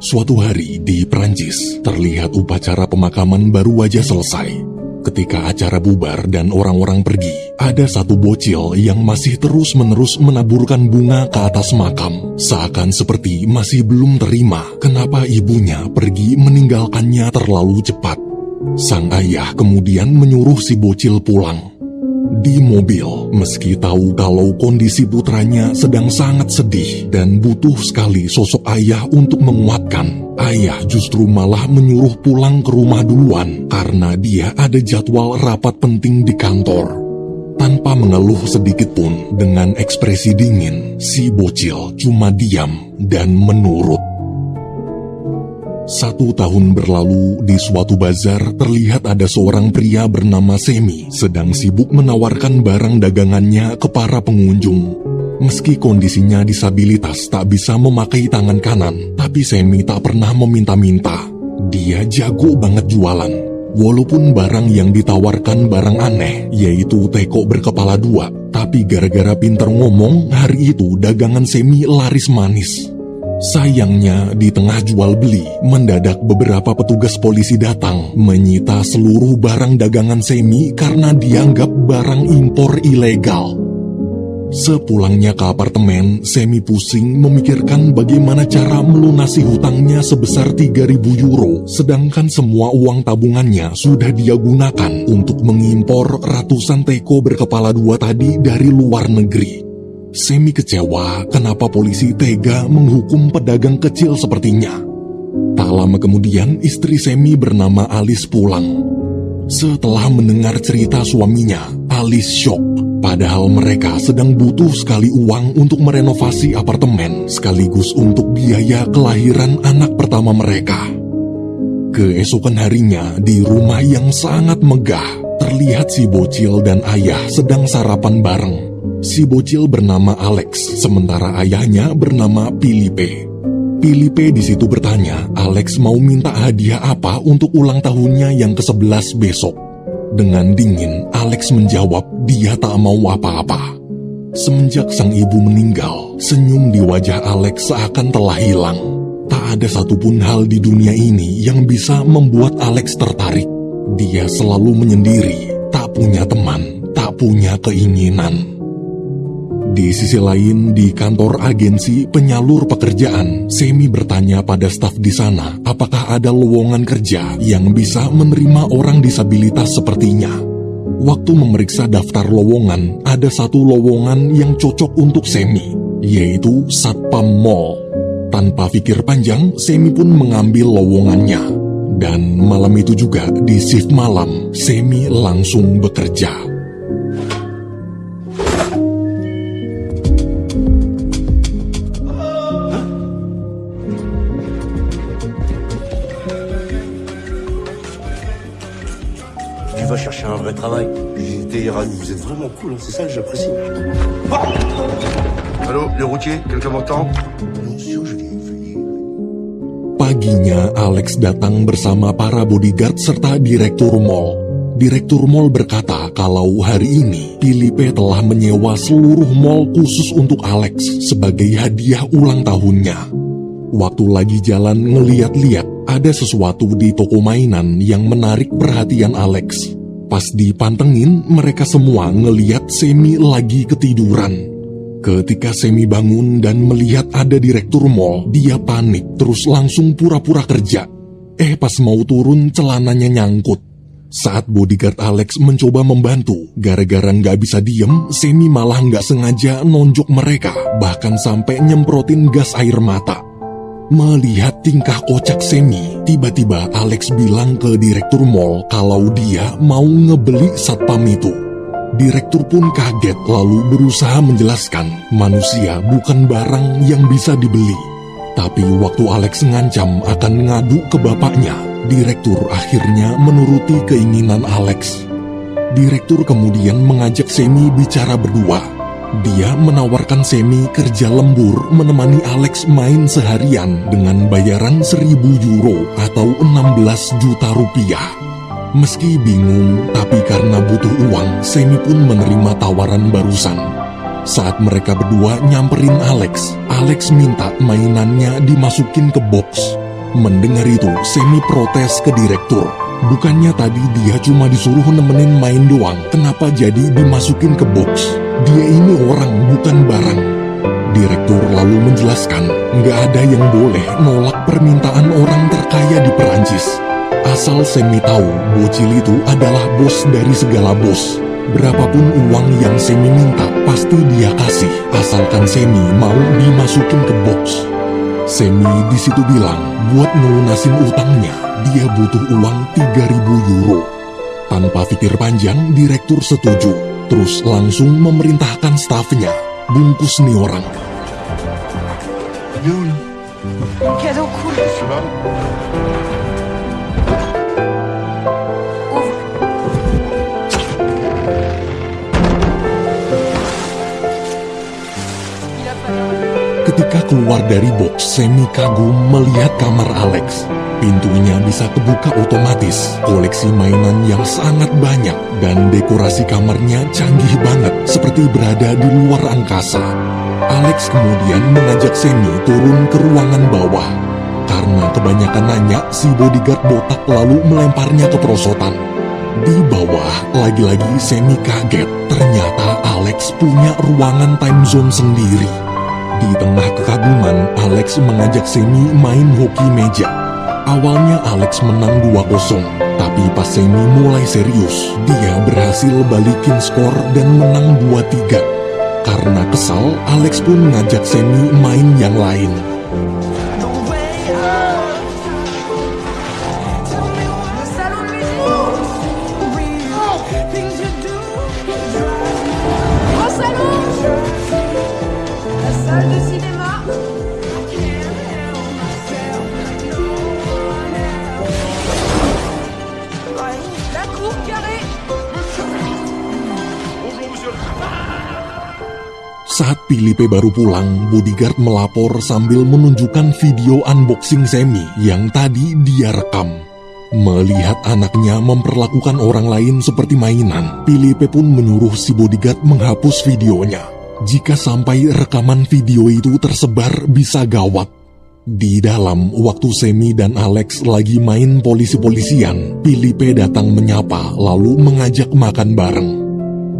Suatu hari di Prancis, terlihat upacara pemakaman baru aja selesai. Ketika acara bubar dan orang-orang pergi, ada satu bocil yang masih terus-menerus menaburkan bunga ke atas makam, seakan seperti masih belum terima kenapa ibunya pergi meninggalkannya terlalu cepat. Sang ayah kemudian menyuruh si bocil pulang. Di mobil, meski tahu kalau kondisi putranya sedang sangat sedih dan butuh sekali sosok ayah untuk menguatkan, ayah justru malah menyuruh pulang ke rumah duluan karena dia ada jadwal rapat penting di kantor. Tanpa mengeluh sedikit pun, dengan ekspresi dingin, si bocil cuma diam dan menurut. 1 tahun berlalu, di suatu bazar terlihat ada seorang pria bernama Semi sedang sibuk menawarkan barang dagangannya ke para pengunjung. Meski kondisinya disabilitas tak bisa memakai tangan kanan, tapi Semi tak pernah meminta-minta. Dia jago banget jualan. Walaupun barang yang ditawarkan barang aneh, yaitu teko berkepala 2, tapi gara-gara pinter ngomong, hari itu dagangan Semi laris manis. Sayangnya, di tengah jual beli, mendadak beberapa petugas polisi datang menyita seluruh barang dagangan Semi karena dianggap barang impor ilegal. Sepulangnya ke apartemen, Semi pusing memikirkan bagaimana cara melunasi hutangnya sebesar 3.000 euro, sedangkan semua uang tabungannya sudah dia gunakan untuk mengimpor ratusan teko berkepala 2 tadi dari luar negeri. Semi kecewa kenapa polisi tega menghukum pedagang kecil sepertinya. Tak lama kemudian, istri Semi bernama Alice pulang. Setelah mendengar cerita suaminya, Alice shock. Padahal mereka sedang butuh sekali uang untuk merenovasi apartemen, sekaligus untuk biaya kelahiran anak pertama mereka. Keesokan harinya, di rumah yang sangat megah, terlihat si bocil dan ayah sedang sarapan bareng. Si bocil bernama Alex, sementara ayahnya bernama Philippe. Philippe di situ bertanya, Alex mau minta hadiah apa untuk ulang tahunnya yang ke-11 besok. Dengan dingin, Alex menjawab dia tak mau apa-apa. Semenjak sang ibu meninggal, senyum di wajah Alex seakan telah hilang. Tak ada satupun hal di dunia ini yang bisa membuat Alex tertarik. Dia selalu menyendiri, tak punya teman, tak punya keinginan. Di sisi lain, di kantor agensi penyalur pekerjaan, Semi bertanya pada staf di sana apakah ada lowongan kerja yang bisa menerima orang disabilitas sepertinya. Waktu memeriksa daftar lowongan, ada satu lowongan yang cocok untuk Semi, yaitu Satpam Mall. Tanpa pikir panjang, Semi pun mengambil lowongannya. Dan malam itu juga, di shift malam, Semi langsung bekerja. Va chercher un vrai travail. J'étais Iran, vous êtes vraiment cool, hein, c'est ça que j'apprécie. Allô, les routiers, quelqu'un m'entend? Paginya, Alex datang bersama para bodyguard serta direktur mall. Direktur mall berkata kalau hari ini Philippe telah menyewa seluruh mall khusus untuk Alex sebagai hadiah ulang tahunnya. Waktu lagi jalan ngeliat-liat, ada sesuatu di toko mainan yang menarik perhatian Alex. Pas dipantengin, mereka semua ngeliat Semi lagi ketiduran. Ketika Semi bangun dan melihat ada direktur mall, dia panik terus langsung pura-pura kerja. Pas mau turun, celananya nyangkut. Saat bodyguard Alex mencoba membantu, gara-gara nggak bisa diem, Semi malah nggak sengaja nonjok mereka, bahkan sampai nyemprotin gas air mata. Melihat tingkah kocak Semi, tiba-tiba Alex bilang ke direktur mall kalau dia mau ngebeli satpam itu. Direktur pun kaget lalu berusaha menjelaskan manusia bukan barang yang bisa dibeli. Tapi waktu Alex ngancam akan ngadu ke bapaknya, direktur akhirnya menuruti keinginan Alex. Direktur kemudian mengajak Semi bicara berdua. Dia menawarkan Semi kerja lembur menemani Alex main seharian dengan bayaran 1.000 euro atau 16 juta rupiah. Meski bingung, tapi karena butuh uang, Semi pun menerima tawaran barusan. Saat mereka berdua nyamperin Alex, Alex minta mainannya dimasukin ke box. Mendengar itu, Semi protes ke direktur. Bukannya tadi dia cuma disuruh nemenin main doang, kenapa jadi dimasukin ke box? Dia ini orang, bukan barang. Direktur lalu menjelaskan, nggak ada yang boleh nolak permintaan orang terkaya di Perancis. Asal Semi tahu, bocil itu adalah bos dari segala bos. Berapapun uang yang Semi minta, pasti dia kasih, asalkan Semi mau dimasukin ke box. Semi di situ bilang, buat ngelunasin utangnya, dia butuh uang 3.000 euro. Tanpa pikir panjang, direktur setuju. Terus langsung memerintahkan stafnya, bungkus nih orang. Cadeau cool. Ketika keluar dari box, Semi kagum melihat kamar Alex. Pintunya bisa kebuka otomatis, koleksi mainan yang sangat banyak, dan dekorasi kamarnya canggih banget, seperti berada di luar angkasa. Alex kemudian mengajak Semi turun ke ruangan bawah. Karena kebanyakan nanya, si bodyguard botak lalu melemparnya ke perosotan. Di bawah, lagi-lagi Semi kaget, ternyata Alex punya ruangan time zone sendiri. Di tengah kekaguman, Alex mengajak Semi main hoki meja. Awalnya Alex menang 2-0, tapi pas Semi mulai serius, dia berhasil balikin skor dan menang 2-3. Karena kesal, Alex pun ngajak Semi main yang lain. Saat Philippe baru pulang, bodyguard melapor sambil menunjukkan video unboxing Semi yang tadi dia rekam. Melihat anaknya memperlakukan orang lain seperti mainan, Philippe pun menyuruh si bodyguard menghapus videonya. Jika sampai rekaman video itu tersebar, bisa gawat. Di dalam, waktu Semi dan Alex lagi main polisi-polisian, Philippe datang menyapa lalu mengajak makan bareng.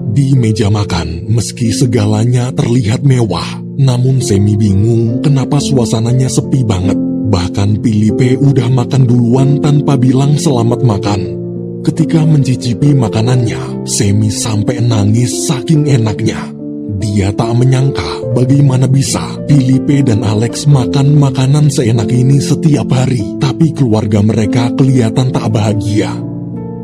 Di meja makan, meski segalanya terlihat mewah, namun Semi bingung kenapa suasananya sepi banget. Bahkan Philippe udah makan duluan tanpa bilang selamat makan. Ketika mencicipi makanannya, Semi sampai nangis saking enaknya. Dia tak menyangka bagaimana bisa Philippe dan Alex makan makanan seenak ini setiap hari, tapi keluarga mereka kelihatan tak bahagia.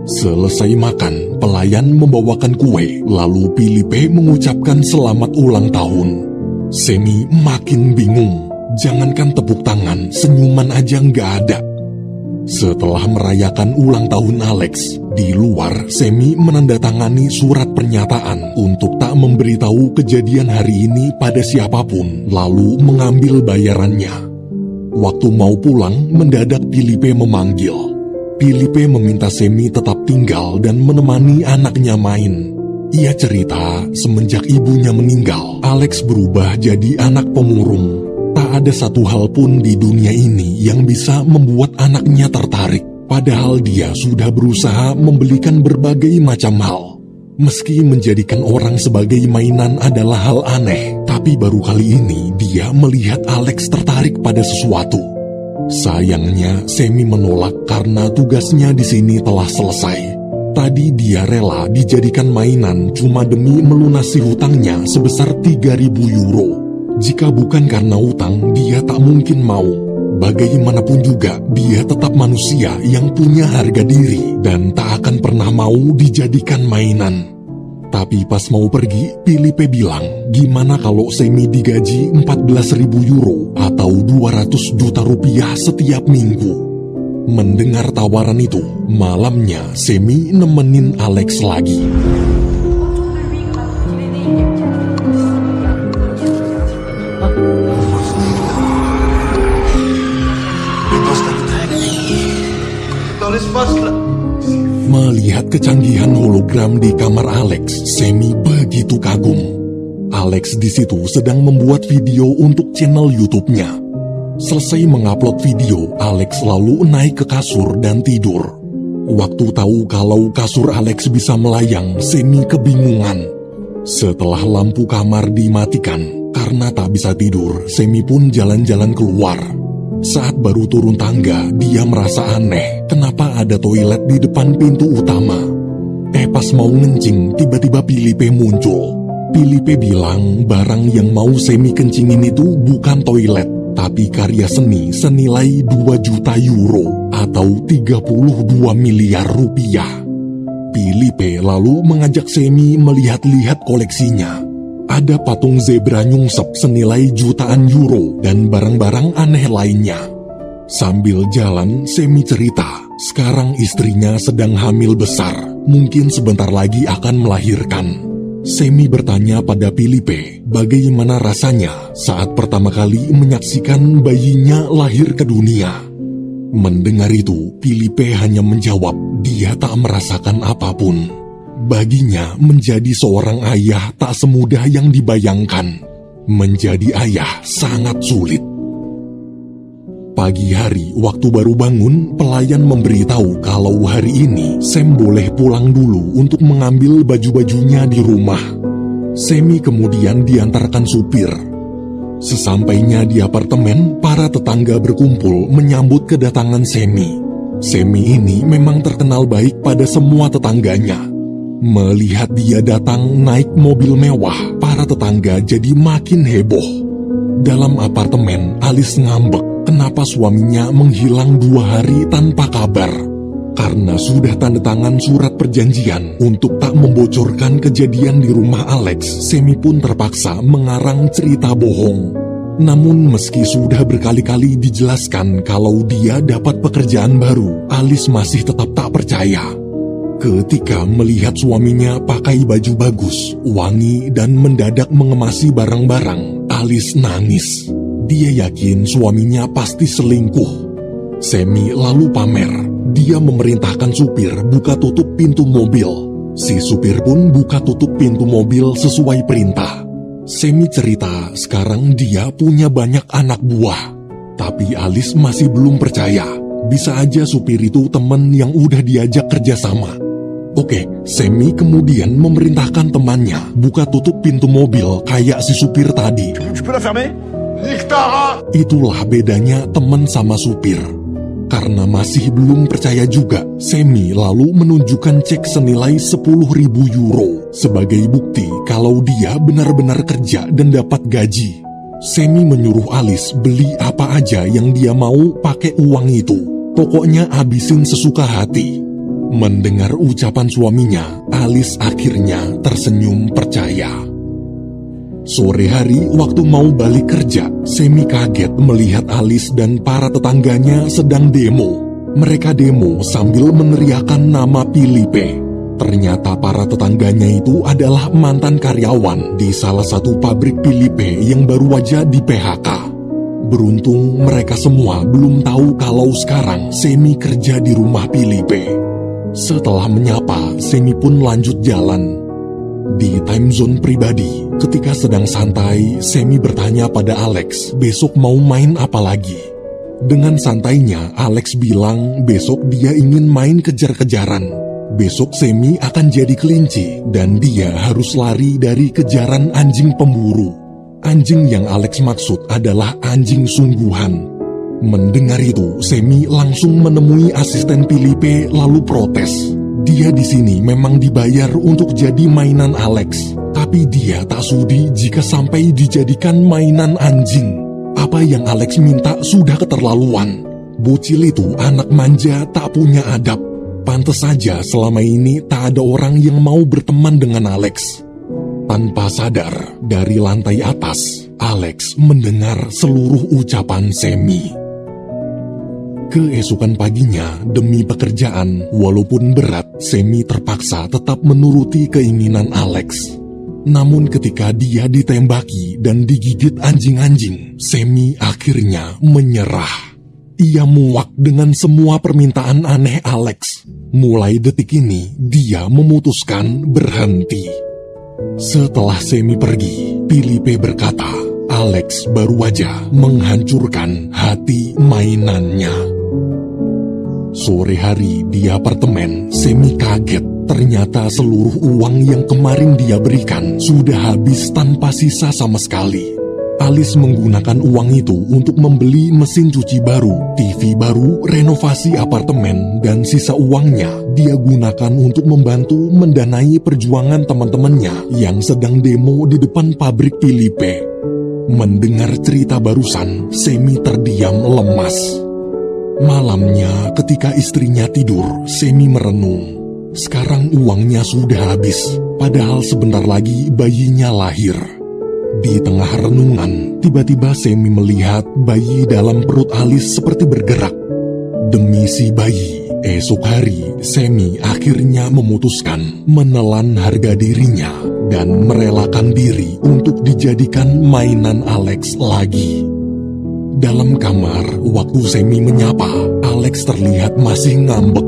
Selesai makan, pelayan membawakan kue, lalu Philippe mengucapkan selamat ulang tahun. Semi makin bingung, jangankan tepuk tangan, senyuman aja nggak ada. Setelah merayakan ulang tahun Alex, di luar Semi menandatangani surat pernyataan untuk tak memberitahu kejadian hari ini pada siapapun, lalu mengambil bayarannya. Waktu mau pulang, mendadak Philippe memanggil. Philippe meminta Semi tetap tinggal dan menemani anaknya main. Ia cerita, semenjak ibunya meninggal, Alex berubah jadi anak pemurung. Tak ada satu hal pun di dunia ini yang bisa membuat anaknya tertarik. Padahal dia sudah berusaha membelikan berbagai macam hal. Meski menjadikan orang sebagai mainan adalah hal aneh, tapi baru kali ini dia melihat Alex tertarik pada sesuatu. Sayangnya, Semi menolak karena tugasnya di sini telah selesai. Tadi dia rela dijadikan mainan cuma demi melunasi hutangnya sebesar 3.000 euro. Jika bukan karena utang, dia tak mungkin mau. Bagaimanapun juga, dia tetap manusia yang punya harga diri dan tak akan pernah mau dijadikan mainan. Tapi pas mau pergi, Philippe bilang, gimana kalau Semi digaji 14.000 euro atau 200 juta rupiah setiap minggu? Mendengar tawaran itu, malamnya Semi nemenin Alex lagi. Melihat kecanggihan hologram di kamar Alex, Semi begitu kagum. Alex di situ sedang membuat video untuk channel YouTube-nya. Selesai mengupload video, Alex lalu naik ke kasur dan tidur. Waktu tahu kalau kasur Alex bisa melayang, Semi kebingungan. Setelah lampu kamar dimatikan, karena tak bisa tidur, Semi pun jalan-jalan keluar. Saat baru turun tangga, dia merasa aneh, kenapa ada toilet di depan pintu utama. Pas mau ngencing, tiba-tiba Filipe muncul. Filipe bilang barang yang mau Semi kencingin itu bukan toilet, tapi karya seni senilai 2 juta euro atau 32 miliar rupiah. Filipe lalu mengajak Semi melihat-lihat koleksinya. Ada patung zebra nyungsep senilai jutaan euro dan barang-barang aneh lainnya. Sambil jalan, Semi cerita, sekarang istrinya sedang hamil besar, mungkin sebentar lagi akan melahirkan. Semi bertanya pada Filipe, bagaimana rasanya saat pertama kali menyaksikan bayinya lahir ke dunia. Mendengar itu, Filipe hanya menjawab, dia tak merasakan apapun. Baginya, menjadi seorang ayah tak semudah yang dibayangkan. Menjadi ayah sangat sulit. Pagi hari, waktu baru bangun, pelayan memberitahu kalau hari ini Sam boleh pulang dulu untuk mengambil baju-bajunya di rumah. Semi kemudian diantarkan supir. Sesampainya di apartemen, para tetangga berkumpul menyambut kedatangan Semi. Semi ini memang terkenal baik pada semua tetangganya. Melihat dia datang naik mobil mewah, para tetangga jadi makin heboh. Dalam apartemen, Alice ngambek kenapa suaminya menghilang 2 hari tanpa kabar. Karena sudah tanda tangan surat perjanjian untuk tak membocorkan kejadian di rumah Alex, Semi pun terpaksa mengarang cerita bohong. Namun meski sudah berkali-kali dijelaskan kalau dia dapat pekerjaan baru, Alice masih tetap tak percaya. Ketika melihat suaminya pakai baju bagus, wangi, dan mendadak mengemasi barang-barang, Alice nangis. Dia yakin suaminya pasti selingkuh. Semi lalu pamer. Dia memerintahkan supir buka tutup pintu mobil. Si supir pun buka tutup pintu mobil sesuai perintah. Semi cerita sekarang dia punya banyak anak buah. Tapi Alice masih belum percaya. Bisa aja supir itu teman yang udah diajak kerjasama. Oke, Semi kemudian memerintahkan temannya buka tutup pintu mobil kayak si supir tadi. Tu peux la fermer? Itulah bedanya teman sama supir. Karena masih belum percaya juga, Semi lalu menunjukkan cek senilai 10.000 euro sebagai bukti kalau dia benar-benar kerja dan dapat gaji. Semi menyuruh Alice beli apa aja yang dia mau pakai uang itu. Pokoknya habisin sesuka hati. Mendengar ucapan suaminya, Alice akhirnya tersenyum percaya. Sore hari, waktu mau balik kerja, Semi kaget melihat Alice dan para tetangganya sedang demo. Mereka demo sambil meneriakan nama Filipe. Ternyata para tetangganya itu adalah mantan karyawan di salah satu pabrik Filipe yang baru aja di PHK. Beruntung mereka semua belum tahu kalau sekarang Semi kerja di rumah Filipe. Setelah menyapa, Semi pun lanjut jalan. Di time zone pribadi, ketika sedang santai, Semi bertanya pada Alex, besok mau main apa lagi? Dengan santainya, Alex bilang besok dia ingin main kejar-kejaran. Besok Semi akan jadi kelinci, dan dia harus lari dari kejaran anjing pemburu. Anjing yang Alex maksud adalah anjing sungguhan. Mendengar itu, Semi langsung menemui asisten Filipe lalu protes. Dia di sini memang dibayar untuk jadi mainan Alex, tapi dia tak sudi jika sampai dijadikan mainan anjing. Apa yang Alex minta sudah keterlaluan. Bocil itu anak manja tak punya adab. Pantes saja selama ini tak ada orang yang mau berteman dengan Alex. Tanpa sadar, dari lantai atas, Alex mendengar seluruh ucapan Semi. Keesokan paginya, demi pekerjaan, walaupun berat, Semi terpaksa tetap menuruti keinginan Alex. Namun ketika dia ditembaki dan digigit anjing-anjing, Semi akhirnya menyerah. Ia muak dengan semua permintaan aneh Alex. Mulai detik ini, dia memutuskan berhenti. Setelah Semi pergi, Filipe berkata, Alex baru aja menghancurkan hati mainannya. Sore hari di apartemen, Semi kaget. Ternyata seluruh uang yang kemarin dia berikan sudah habis tanpa sisa sama sekali. Alice menggunakan uang itu untuk membeli mesin cuci baru, TV baru, renovasi apartemen, dan sisa uangnya dia gunakan untuk membantu mendanai perjuangan teman-temannya yang sedang demo di depan pabrik Philippe. Mendengar cerita barusan, Semi terdiam lemas. Malamnya ketika istrinya tidur, Semi merenung. Sekarang uangnya sudah habis, padahal sebentar lagi bayinya lahir. Di tengah renungan, tiba-tiba Semi melihat bayi dalam perut Alice seperti bergerak. Demi si bayi, esok hari Semi akhirnya memutuskan menelan harga dirinya dan merelakan diri untuk dijadikan mainan Alex lagi. Dalam kamar, waktu Semi menyapa, Alex terlihat masih ngambek.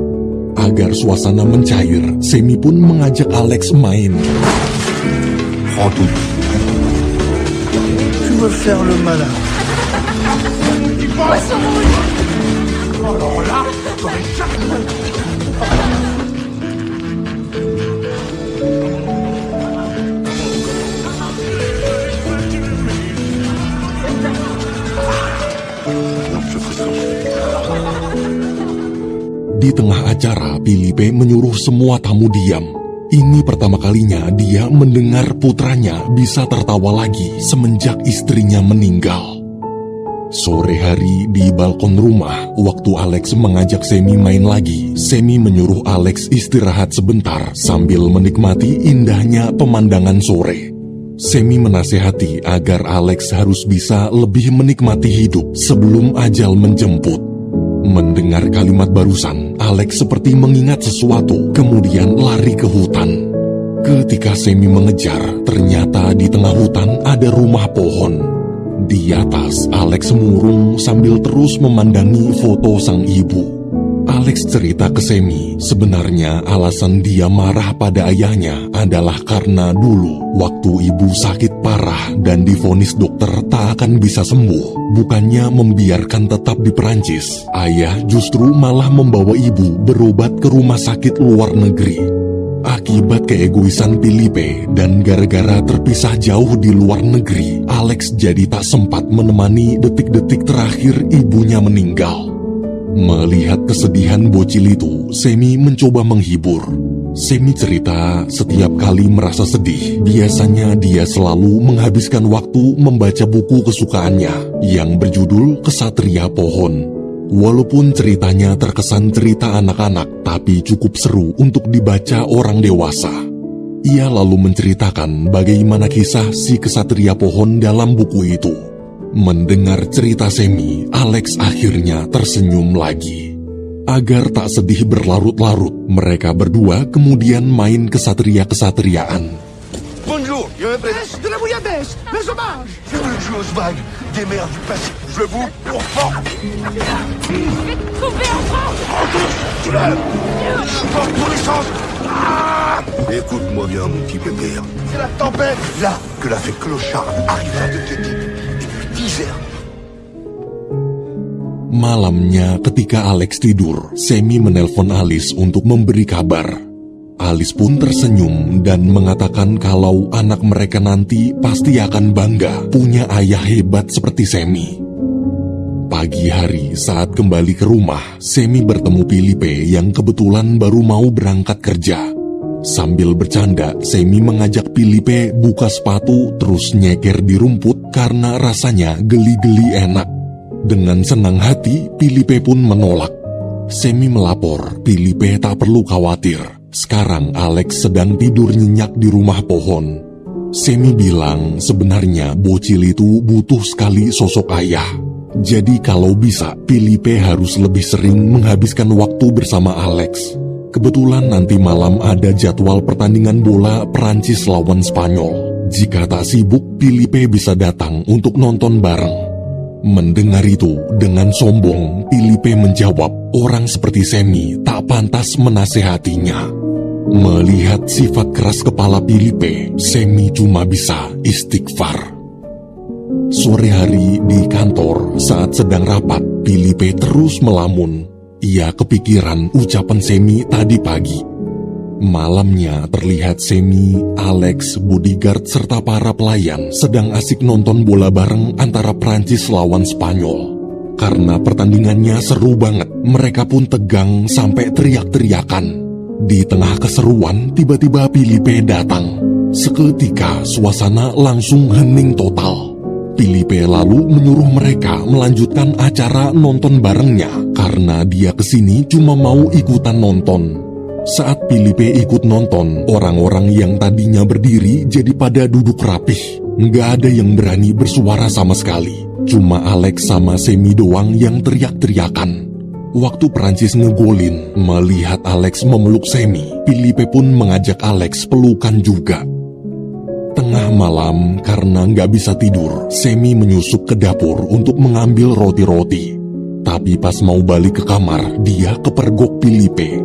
Agar suasana mencair, Semi pun mengajak Alex main. Prends tout. Tu veux faire le malin. Di tengah acara, Philippe menyuruh semua tamu diam. Ini pertama kalinya dia mendengar putranya bisa tertawa lagi semenjak istrinya meninggal. Sore hari di balkon rumah, waktu Alex mengajak Semi main lagi, Semi menyuruh Alex istirahat sebentar sambil menikmati indahnya pemandangan sore. Semi menasehati agar Alex harus bisa lebih menikmati hidup sebelum ajal menjemput. Mendengar kalimat barusan, Alex seperti mengingat sesuatu, kemudian lari ke hutan. Ketika Semi mengejar, ternyata di tengah hutan ada rumah pohon. Di atas, Alex murung sambil terus memandangi foto sang ibu. Alex cerita ke Semi, sebenarnya alasan dia marah pada ayahnya adalah karena dulu waktu ibu sakit parah dan divonis dokter tak akan bisa sembuh. Bukannya membiarkan tetap di Perancis, ayah justru malah membawa ibu berobat ke rumah sakit luar negeri. Akibat keegoisan Philippe dan gara-gara terpisah jauh di luar negeri, Alex jadi tak sempat menemani detik-detik terakhir ibunya meninggal. Melihat kesedihan bocil itu, Semi mencoba menghibur. Semi cerita setiap kali merasa sedih, biasanya dia selalu menghabiskan waktu membaca buku kesukaannya yang berjudul Kesatria Pohon. Walaupun ceritanya terkesan cerita anak-anak, tapi cukup seru untuk dibaca orang dewasa. Ia lalu menceritakan bagaimana kisah si Kesatria Pohon dalam buku itu. Mendengar cerita Semi, Alex akhirnya tersenyum lagi. Agar tak sedih berlarut-larut, mereka berdua kemudian main kesatria-kesatriaan. Bonjour, il y a un presse. De la bouillabaisse, le sauvage. Je veux jouer aux vagues, des mers du Pacifique. Je vous pourfends. Coupé en France. Tu lèves. Je porte tous les sens. Ah, écoute-moi bien, mon petit pépère. C'est la tempête, là, que la fée clocharde arrivera de Téti. Depuis 10 heures. Malamnya ketika Alex tidur, Semi menelpon Alice untuk memberi kabar. Alice pun tersenyum dan mengatakan kalau anak mereka nanti pasti akan bangga punya ayah hebat seperti Semi. Pagi hari saat kembali ke rumah, Semi bertemu Philippe yang kebetulan baru mau berangkat kerja. Sambil bercanda, Semi mengajak Philippe buka sepatu terus nyeker di rumput karena rasanya geli-geli enak. Dengan senang hati, Philippe pun menolak. Semi melapor, Philippe tak perlu khawatir. Sekarang Alex sedang tidur nyenyak di rumah pohon. Semi bilang sebenarnya bocil itu butuh sekali sosok ayah. Jadi kalau bisa, Philippe harus lebih sering menghabiskan waktu bersama Alex. Kebetulan nanti malam ada jadwal pertandingan bola Perancis lawan Spanyol. Jika tak sibuk, Philippe bisa datang untuk nonton bareng. Mendengar itu, dengan sombong, Philippe menjawab, orang seperti Semi tak pantas menasehatinya. Melihat sifat keras kepala Philippe, Semi cuma bisa istighfar. Sore hari di kantor saat sedang rapat, Filipe terus melamun. Ia kepikiran ucapan Semi tadi pagi. Malamnya terlihat Semi, Alex, bodyguard serta para pelayan sedang asik nonton bola bareng antara Prancis lawan Spanyol. Karena pertandingannya seru banget, mereka pun tegang sampai teriak-teriakan. Di tengah keseruan, tiba-tiba Filipe datang. Seketika suasana langsung hening total. Filipe lalu menyuruh mereka melanjutkan acara nonton barengnya karena dia kesini cuma mau ikutan nonton. Saat Filipe ikut nonton, orang-orang yang tadinya berdiri jadi pada duduk rapih. Nggak ada yang berani bersuara sama sekali. Cuma Alex sama Semi doang yang teriak-teriakan. Waktu Prancis ngegolin, melihat Alex memeluk Semi, Filipe pun mengajak Alex pelukan juga. Tengah malam, karena nggak bisa tidur, Semi menyusup ke dapur untuk mengambil roti-roti. Tapi pas mau balik ke kamar, dia kepergok Filipe.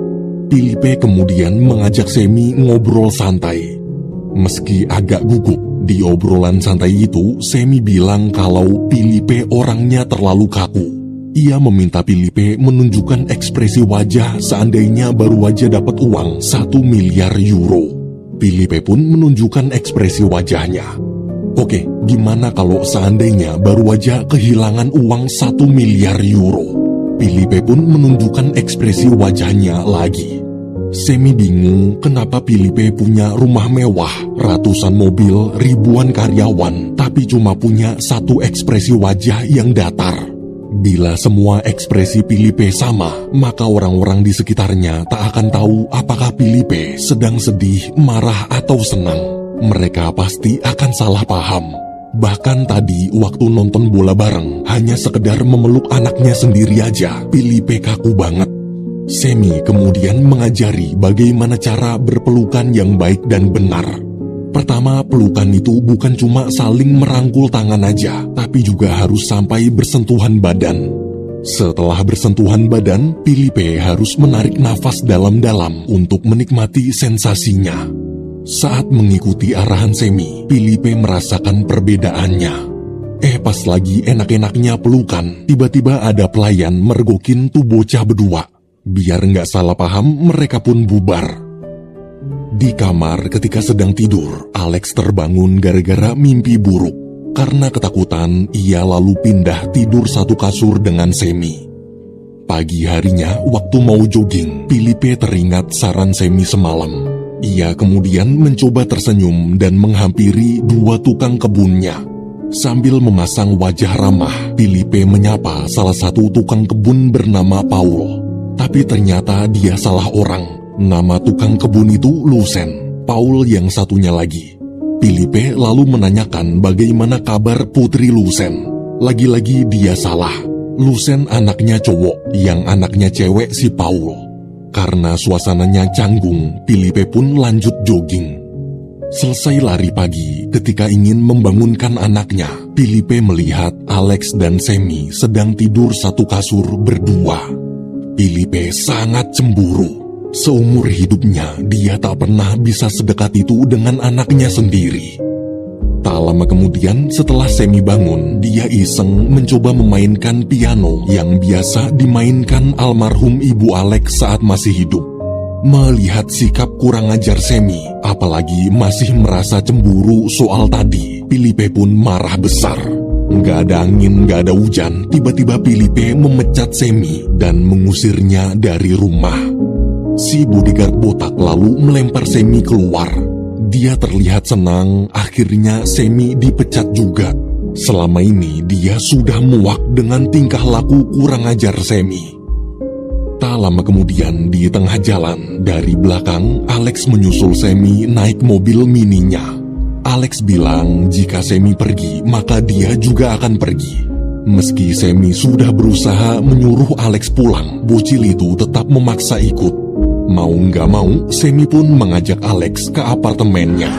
Filipe kemudian mengajak Semi ngobrol santai. Meski agak gugup, di obrolan santai itu, Semi bilang kalau Filipe orangnya terlalu kaku. Ia meminta Filipe menunjukkan ekspresi wajah seandainya baru aja dapat uang 1 miliar euro. Filipe pun menunjukkan ekspresi wajahnya. Oke, gimana kalau seandainya baru aja kehilangan uang 1 miliar euro? Filipe pun menunjukkan ekspresi wajahnya lagi. Semi bingung kenapa Filipe punya rumah mewah, ratusan mobil, ribuan karyawan, tapi cuma punya satu ekspresi wajah yang datar. Bila semua ekspresi Filipe sama, maka orang-orang di sekitarnya tak akan tahu apakah Filipe sedang sedih, marah, atau senang. Mereka pasti akan salah paham. Bahkan tadi waktu nonton bola bareng, hanya sekedar memeluk anaknya sendiri aja, Filipe kaku banget. Semi kemudian mengajari bagaimana cara berpelukan yang baik dan benar. Pertama, pelukan itu bukan cuma saling merangkul tangan aja, tapi juga harus sampai bersentuhan badan. Setelah bersentuhan badan, Filipe harus menarik nafas dalam-dalam untuk menikmati sensasinya. Saat mengikuti arahan Semi, Filipe merasakan perbedaannya. Pas lagi enak-enaknya pelukan, tiba-tiba ada pelayan mergokin tuh bocah berdua. Biar nggak salah paham, mereka pun bubar. Di kamar ketika sedang tidur, Alex terbangun gara-gara mimpi buruk. Karena ketakutan, ia lalu pindah tidur satu kasur dengan Semi. Pagi harinya, waktu mau jogging, Filipe teringat saran Semi semalam. Ia kemudian mencoba tersenyum dan menghampiri dua tukang kebunnya. Sambil memasang wajah ramah, Filipe menyapa salah satu tukang kebun bernama Paul. Tapi ternyata dia salah orang. Nama tukang kebun itu Lucen, Paul yang satunya lagi. Filipe lalu menanyakan bagaimana kabar putri Lucen. Lagi-lagi dia salah. Lucen anaknya cowok, yang anaknya cewek si Paul. Karena suasananya canggung, Filipe pun lanjut jogging. Selesai lari pagi, ketika ingin membangunkan anaknya, Filipe melihat Alex dan Semi sedang tidur satu kasur berdua. Filipe sangat cemburu. Seumur hidupnya, dia tak pernah bisa sedekat itu dengan anaknya sendiri. Tak lama kemudian, setelah Semi bangun, dia iseng mencoba memainkan piano yang biasa dimainkan almarhum Ibu Alex saat masih hidup. Melihat sikap kurang ajar Semi, apalagi masih merasa cemburu soal tadi, Filipe pun marah besar. Nggak ada angin, nggak ada hujan, tiba-tiba Filipe memecat Semi dan mengusirnya dari rumah. Si bodyguard botak lalu melempar Semi keluar. Dia terlihat senang, akhirnya Semi dipecat juga. Selama ini dia sudah muak dengan tingkah laku kurang ajar Semi. Tak lama kemudian di tengah jalan, dari belakang Alex menyusul Semi naik mobil mininya. Alex bilang jika Semi pergi, maka dia juga akan pergi. Meski Semi sudah berusaha menyuruh Alex pulang, bocil itu tetap memaksa ikut. Mau nggak mau, Semi pun mengajak Alex ke apartemennya.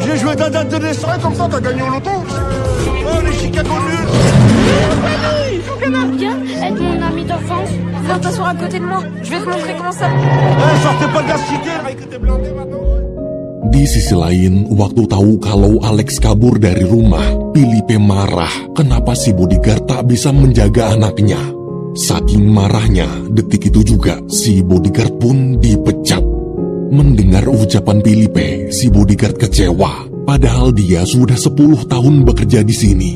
J'ai joué ta date de naissance comme ça, t'as gagné au loto. Oh, les Chicago nuls. Il faut que Marc vienne, être mon ami d'enfance. Viens t'asseoir à côté de moi, je vais te montrer comment ça... Sortez pas de la cité, là, que t'es blindé maintenant. Di sisi lain, waktu tahu kalau Alex kabur dari rumah, Filipe marah kenapa si bodyguard tak bisa menjaga anaknya. Saking marahnya, detik itu juga si bodyguard pun dipecat. Mendengar ucapan Filipe, si bodyguard kecewa, padahal dia sudah 10 tahun bekerja di sini.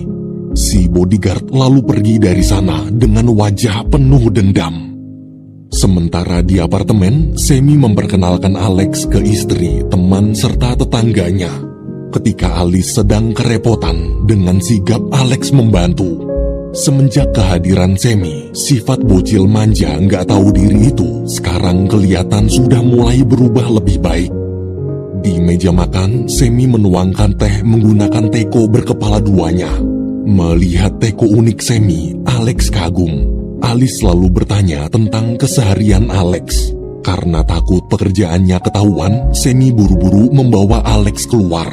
Si bodyguard lalu pergi dari sana dengan wajah penuh dendam. Sementara di apartemen, Semi memperkenalkan Alex ke istri, teman, serta tetangganya. Ketika Alice sedang kerepotan, dengan sigap Alex membantu. Semenjak kehadiran Semi, sifat bocil manja nggak tahu diri itu sekarang kelihatan sudah mulai berubah lebih baik. Di meja makan, Semi menuangkan teh menggunakan teko berkepala duanya. Melihat teko unik Semi, Alex kagum. Alice lalu bertanya tentang keseharian Alex. Karena takut pekerjaannya ketahuan, Semi buru-buru membawa Alex keluar.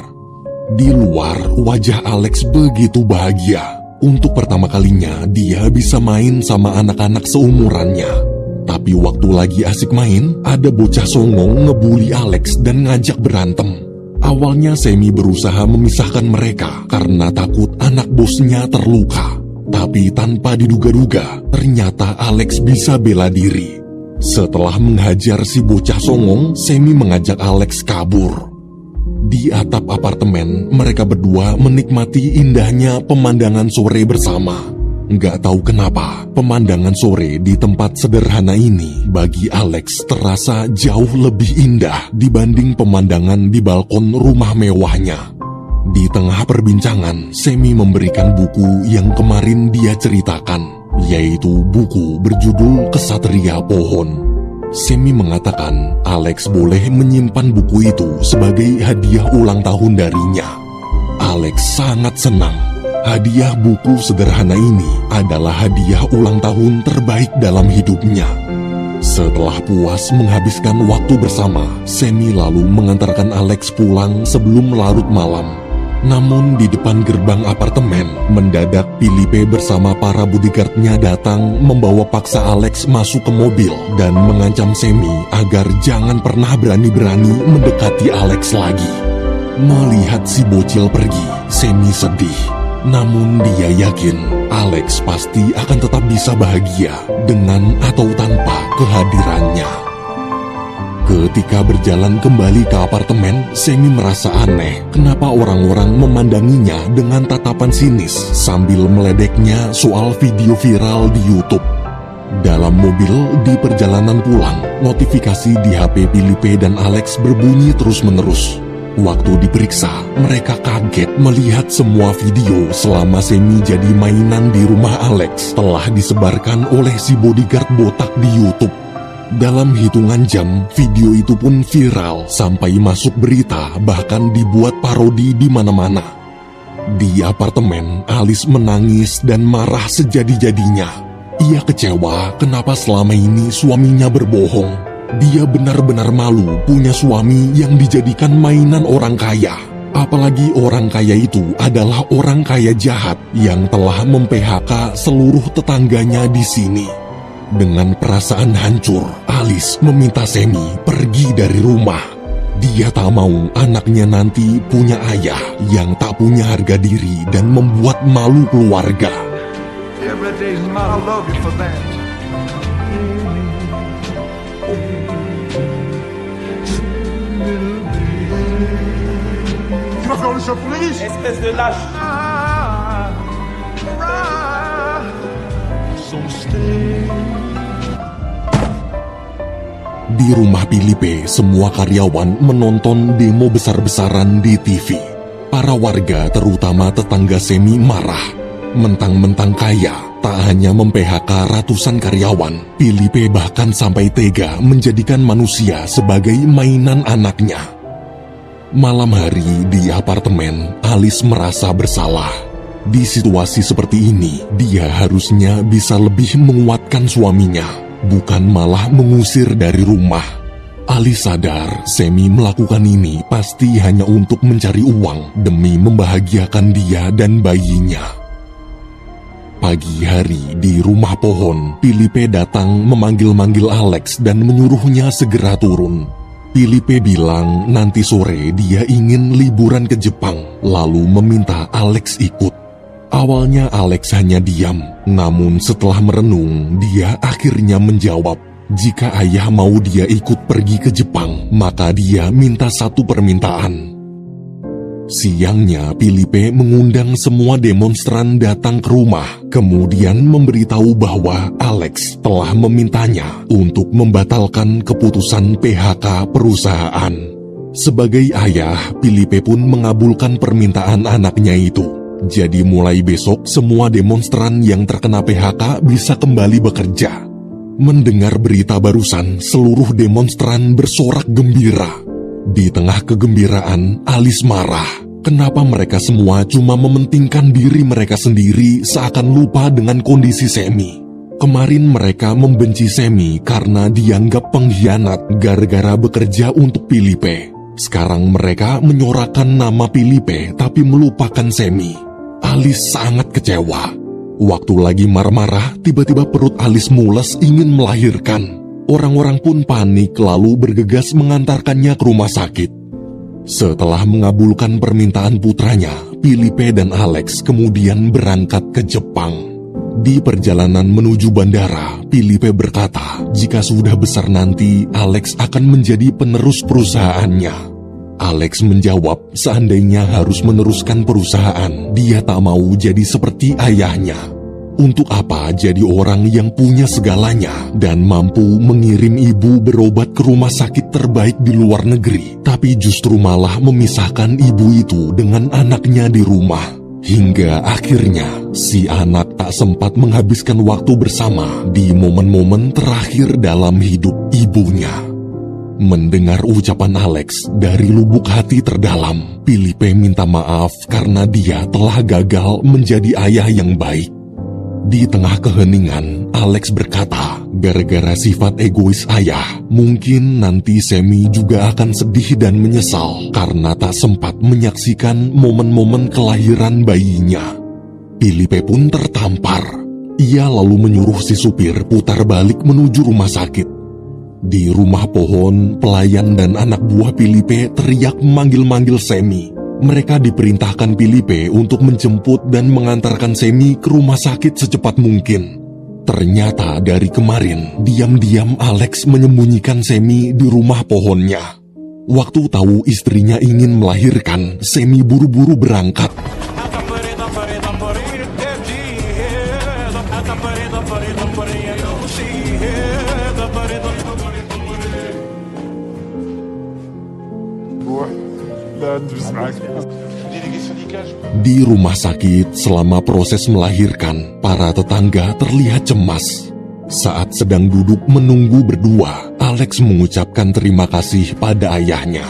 Di luar, wajah Alex begitu bahagia. Untuk pertama kalinya, dia bisa main sama anak-anak seumurannya. Tapi waktu lagi asik main, ada bocah songong ngebully Alex dan ngajak berantem. Awalnya Semi berusaha memisahkan mereka karena takut anak bosnya terluka. Tapi tanpa diduga-duga, ternyata Alex bisa bela diri. Setelah menghajar si bocah songong, Semi mengajak Alex kabur. Di atap apartemen, mereka berdua menikmati indahnya pemandangan sore bersama. Nggak tahu kenapa, pemandangan sore di tempat sederhana ini bagi Alex terasa jauh lebih indah dibanding pemandangan di balkon rumah mewahnya. Di tengah perbincangan, Semi memberikan buku yang kemarin dia ceritakan, yaitu buku berjudul Kesatria Pohon. Semi mengatakan Alex boleh menyimpan buku itu sebagai hadiah ulang tahun darinya. Alex sangat senang. Hadiah buku sederhana ini adalah hadiah ulang tahun terbaik dalam hidupnya. Setelah puas menghabiskan waktu bersama, Semi lalu mengantarkan Alex pulang sebelum larut malam. Namun di depan gerbang apartemen, mendadak Filipe bersama para bodyguardnya datang membawa paksa Alex masuk ke mobil dan mengancam Semi agar jangan pernah berani-berani mendekati Alex lagi. Melihat si bocil pergi, Semi sedih. Namun dia yakin Alex pasti akan tetap bisa bahagia dengan atau tanpa kehadirannya. Ketika berjalan kembali ke apartemen, Semi merasa aneh kenapa orang-orang memandanginya dengan tatapan sinis sambil meledeknya soal video viral di YouTube. Dalam mobil di perjalanan pulang, notifikasi di HP Filipe dan Alex berbunyi terus-menerus. Waktu diperiksa, mereka kaget melihat semua video selama Semi jadi mainan di rumah Alex telah disebarkan oleh si bodyguard botak di YouTube. Dalam hitungan jam, video itu pun viral sampai masuk berita, bahkan dibuat parodi di mana-mana. Di apartemen, Alice menangis dan marah sejadi-jadinya. Ia kecewa kenapa selama ini suaminya berbohong. Dia benar-benar malu punya suami yang dijadikan mainan orang kaya. Apalagi orang kaya itu adalah orang kaya jahat yang telah mem-PHK seluruh tetangganya di sini. Dengan perasaan hancur, Alice meminta Semi pergi dari rumah. Dia tak mau anaknya nanti punya ayah yang tak punya harga diri dan membuat malu keluarga. Espèce de lâche. Di rumah Filipe, semua karyawan menonton demo besar-besaran di TV. Para warga, terutama tetangga Semi, marah. Mentang-mentang kaya, tak hanya mem-PHK ratusan karyawan, Filipe bahkan sampai tega menjadikan manusia sebagai mainan anaknya. Malam hari di apartemen, Alice merasa bersalah. Di situasi seperti ini, dia harusnya bisa lebih menguatkan suaminya, bukan malah mengusir dari rumah. Alice sadar Semi melakukan ini pasti hanya untuk mencari uang demi membahagiakan dia dan bayinya. Pagi hari di rumah pohon, Filipe datang memanggil-manggil Alex dan menyuruhnya segera turun. Filipe bilang nanti sore dia ingin liburan ke Jepang, lalu meminta Alex ikut. Awalnya Alex hanya diam, namun setelah merenung, dia akhirnya menjawab, jika ayah mau dia ikut pergi ke Jepang, maka dia minta satu permintaan. Siangnya, Filipe mengundang semua demonstran datang ke rumah, kemudian memberitahu bahwa Alex telah memintanya untuk membatalkan keputusan PHK perusahaan. Sebagai ayah, Filipe pun mengabulkan permintaan anaknya itu. Jadi mulai besok, semua demonstran yang terkena PHK bisa kembali bekerja. Mendengar berita barusan, seluruh demonstran bersorak gembira. Di tengah kegembiraan, Alice marah. Kenapa mereka semua cuma mementingkan diri mereka sendiri seakan lupa dengan kondisi Semi? Kemarin mereka membenci Semi karena dianggap pengkhianat gara-gara bekerja untuk Filipe. Sekarang mereka menyorakan nama Filipe tapi melupakan Semi. Alice sangat kecewa. Waktu lagi marah-marah, tiba-tiba perut Alice mules ingin melahirkan. Orang-orang pun panik lalu bergegas mengantarkannya ke rumah sakit. Setelah mengabulkan permintaan putranya, Filipe dan Alex kemudian berangkat ke Jepang. Di perjalanan menuju bandara, Filipe berkata, jika sudah besar nanti, Alex akan menjadi penerus perusahaannya. Alex menjawab, seandainya harus meneruskan perusahaan, dia tak mau jadi seperti ayahnya. Untuk apa jadi orang yang punya segalanya dan mampu mengirim ibu berobat ke rumah sakit terbaik di luar negeri, tapi justru malah memisahkan ibu itu dengan anaknya di rumah. Hingga akhirnya, si anak tak sempat menghabiskan waktu bersama di momen-momen terakhir dalam hidup ibunya. Mendengar ucapan Alex dari lubuk hati terdalam, Filipe minta maaf karena dia telah gagal menjadi ayah yang baik. Di tengah keheningan, Alex berkata, gara-gara sifat egois ayah, mungkin nanti Semi juga akan sedih dan menyesal karena tak sempat menyaksikan momen-momen kelahiran bayinya. Filipe pun tertampar. Ia lalu menyuruh si supir putar balik menuju rumah sakit. Di rumah pohon, pelayan dan anak buah Filipe teriak memanggil-manggil Semi. Mereka diperintahkan Filipe untuk menjemput dan mengantarkan Semi ke rumah sakit secepat mungkin. Ternyata dari kemarin, diam-diam Alex menyembunyikan Semi di rumah pohonnya. Waktu tahu istrinya ingin melahirkan, Semi buru-buru berangkat. Di rumah sakit, selama proses melahirkan, para tetangga terlihat cemas. Saat sedang duduk menunggu berdua, Alex mengucapkan terima kasih pada ayahnya.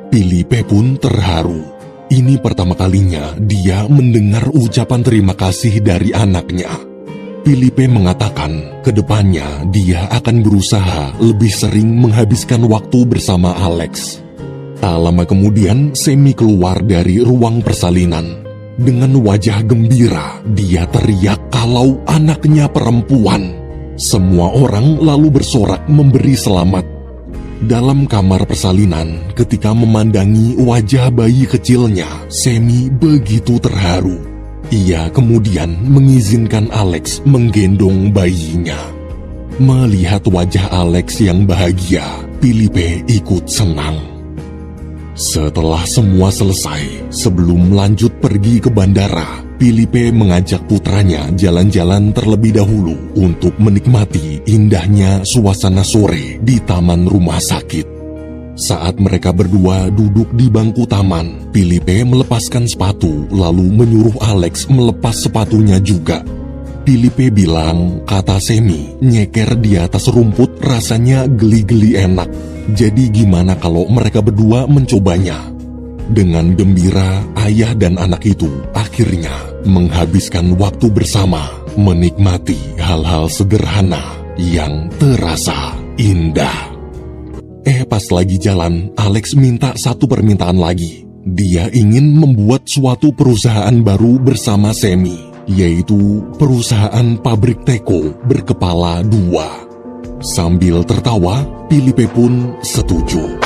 Filipe pun terharu. Ini pertama kalinya dia mendengar ucapan terima kasih dari anaknya. Filipe mengatakan, kedepannya dia akan berusaha lebih sering menghabiskan waktu bersama Alex. Tak lama kemudian, Semi keluar dari ruang persalinan. Dengan wajah gembira, dia teriak kalau anaknya perempuan. Semua orang lalu bersorak memberi selamat. Dalam kamar persalinan, ketika memandangi wajah bayi kecilnya, Semi begitu terharu. Ia kemudian mengizinkan Alex menggendong bayinya. Melihat wajah Alex yang bahagia, Filipe ikut senang. Setelah semua selesai, sebelum lanjut pergi ke bandara, Filipe mengajak putranya jalan-jalan terlebih dahulu untuk menikmati indahnya suasana sore di taman rumah sakit. Saat mereka berdua duduk di bangku taman, Filipe melepaskan sepatu lalu menyuruh Alex melepas sepatunya juga. Filipe bilang, kata Semi, nyeker di atas rumput rasanya geli-geli enak. Jadi gimana kalau mereka berdua mencobanya? Dengan gembira, ayah dan anak itu akhirnya menghabiskan waktu bersama, menikmati hal-hal sederhana yang terasa indah. Pas lagi jalan, Alex minta satu permintaan lagi. Dia ingin membuat suatu perusahaan baru bersama Semi, yaitu perusahaan pabrik teko berkepala 2. Sambil tertawa, Filipe pun setuju.